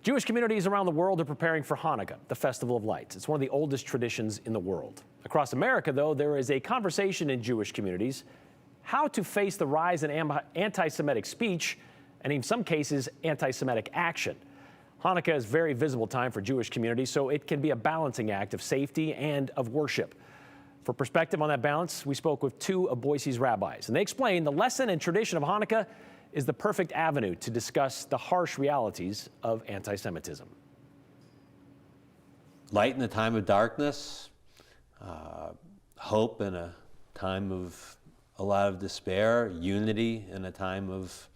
Jewish communities around the world are preparing for Hanukkah, the Festival of Lights. It's one of the oldest traditions in the world. Across America, though, there is a conversation in Jewish communities how to face the rise in anti-Semitic speech and, in some cases, anti-Semitic action. Hanukkah is a very visible time for Jewish communities, so it can be a balancing act of safety and of worship. For perspective on that balance, we spoke with two of Boise's rabbis, and they explained the lesson and tradition of Hanukkah is the perfect avenue to discuss the harsh realities of anti-Semitism. Light in a time of darkness, hope in a time of a lot of despair, unity in a time of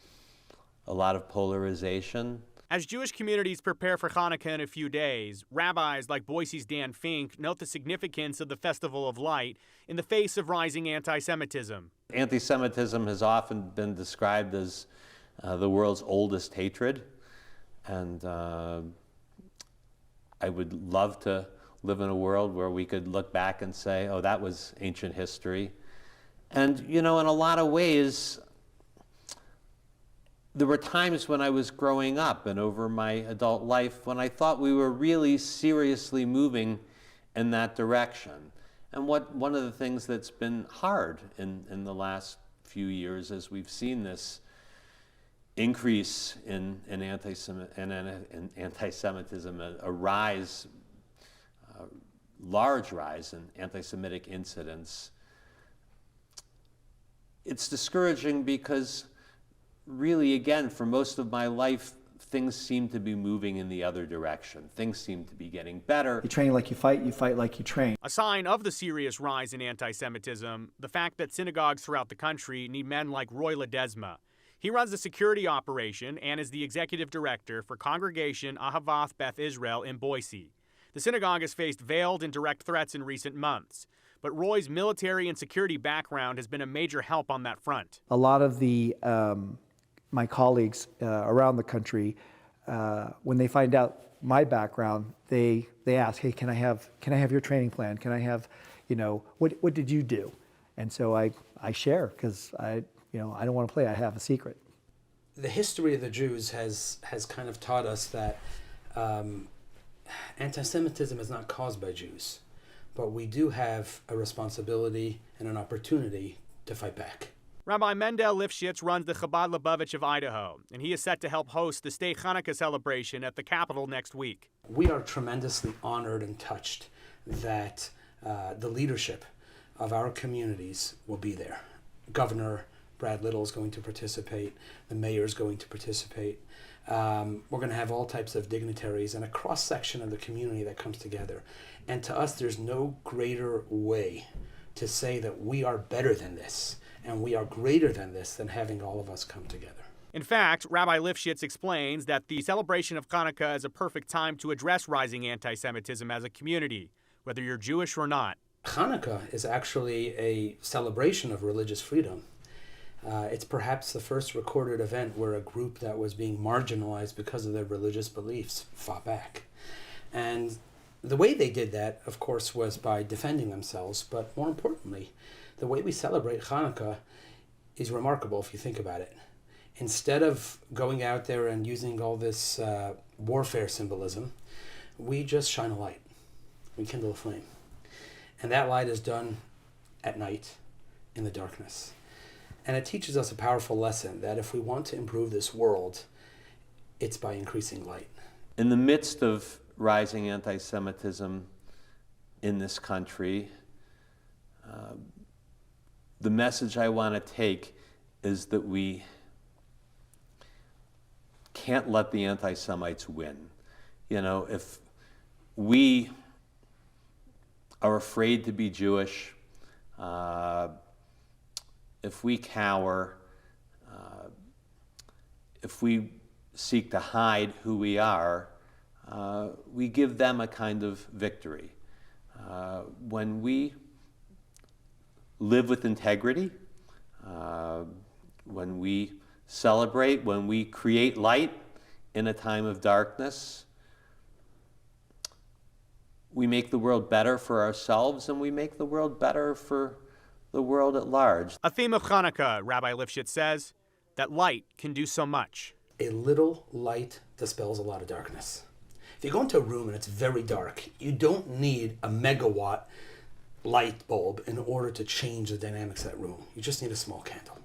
a lot of polarization. As Jewish communities prepare for Hanukkah in a few days, rabbis like Boise's Dan Fink note the significance of the Festival of Light in the face of rising anti-Semitism. Anti-Semitism has often been described as the world's oldest hatred, and I would love to live in a world where we could look back and say, oh, that was ancient history. And, you know, in a lot of ways, there were times when I was growing up and over my adult life when I thought we were really seriously moving in that direction. And one of the things that's been hard in the last few years as we've seen this increase in anti-Semitism, a rise, large rise in anti-Semitic incidents, it's discouraging because really, again, for most of my life, things seem to be moving in the other direction. Things seem to be getting better. You train like you fight like you train. A sign of the serious rise in anti-Semitism, the fact that synagogues throughout the country need men like Roy Ledesma. He runs the security operation and is the executive director for Congregation Ahavath Beth Israel in Boise. The synagogue has faced veiled and direct threats in recent months, but Roy's military and security background has been a major help on that front. A lot of the my colleagues around the country, when they find out my background, they ask, hey, can I have your training plan? Can I have, you know, what did you do? And so I share because I don't want to play. I have a secret. The history of the Jews has kind of taught us that anti-Semitism is not caused by Jews, but we do have a responsibility and an opportunity to fight back. Rabbi Mendel Lifshitz runs the Chabad Lubavitch of Idaho, and he is set to help host the state Hanukkah celebration at the Capitol next week. We are tremendously honored and touched that the leadership of our communities will be there. Governor Brad Little is going to participate. The mayor is going to participate. We're going to have all types of dignitaries and a cross-section of the community that comes together. And to us, there's no greater way to say that we are better than this and we are greater than this than having all of us come together. In fact, Rabbi Lifshitz explains that the celebration of Hanukkah is a perfect time to address rising anti-Semitism as a community, whether you're Jewish or not. Hanukkah is actually a celebration of religious freedom. It's perhaps the first recorded event where a group that was being marginalized because of their religious beliefs fought back. And the way they did that, of course, was by defending themselves, but more importantly, the way we celebrate Hanukkah is remarkable if you think about it. Instead of going out there and using all this warfare symbolism, we just shine a light. We kindle a flame. And that light is done at night in the darkness. And it teaches us a powerful lesson that if we want to improve this world, it's by increasing light. In the midst of rising anti-Semitism in this country, the message I want to take is that we can't let the anti-Semites win. You know, if we are afraid to be Jewish, if we cower, if we seek to hide who we are, we give them a kind of victory. When we live with integrity, when we celebrate, when we create light in a time of darkness, we make the world better for ourselves and we make the world better for the world at large. A theme of Hanukkah, Rabbi Lifshitz says, that light can do so much. a little light dispels a lot of darkness. If you go into a room and it's very dark, you don't need a megawatt light bulb in order to change the dynamics of that room. You just need a small candle.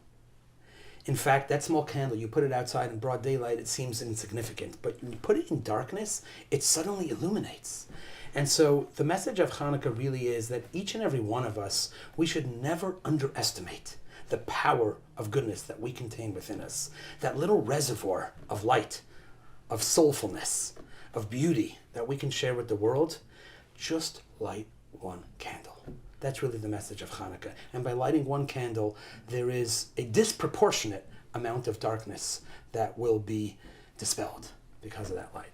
In fact, that small candle, you put it outside in broad daylight, it seems insignificant. But when you put it in darkness, it suddenly illuminates. And so the message of Hanukkah really is that each and every one of us, we should never underestimate the power of goodness that we contain within us. That little reservoir of light, of soulfulness, of beauty that we can share with the world. Just light one candle. That's really the message of Hanukkah. And by lighting one candle, there is a disproportionate amount of darkness that will be dispelled because of that light.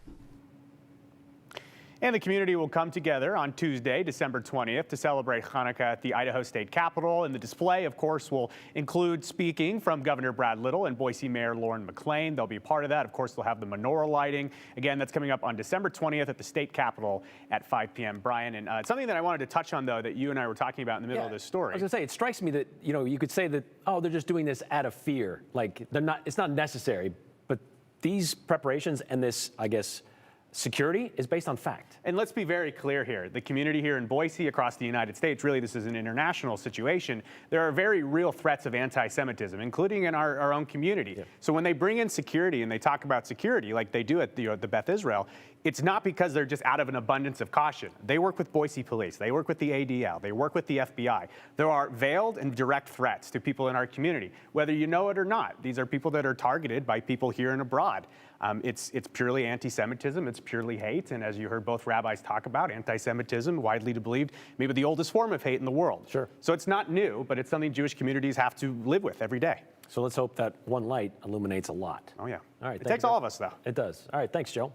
And the community will come together on Tuesday, December 20th, to celebrate Hanukkah at the Idaho State Capitol. And the display, of course, will include speaking from Governor Brad Little and Boise Mayor Lauren McLean. They'll be part of that. Of course, they'll have the menorah lighting. Again, that's coming up on December 20th at the State Capitol at 5 p.m. Brian, and something that I wanted to touch on, though, that you and I were talking about in the middle of this story. I was going to say, it strikes me that, you could say that, oh, they're just doing this out of fear. Like, it's not necessary. But these preparations and this, I guess, security is based on fact. And let's be very clear here. The community here in Boise, across the United States, really this is an international situation. There are very real threats of anti-Semitism, including in our own community. Yeah. So when they bring in security and they talk about security like they do at the Beth Israel, it's not because they're just out of an abundance of caution. They work with Boise Police. They work with the ADL. They work with the FBI. There are veiled and direct threats to people in our community, whether you know it or not. These are people that are targeted by people here and abroad. It's purely anti-Semitism. It's purely hate. And as you heard both rabbis talk about, anti-Semitism, widely believed, maybe the oldest form of hate in the world. Sure. So it's not new, but it's something Jewish communities have to live with every day. So let's hope that one light illuminates a lot. Oh, yeah. All right. It takes all of us, though. It does. All right. Thanks, Joe.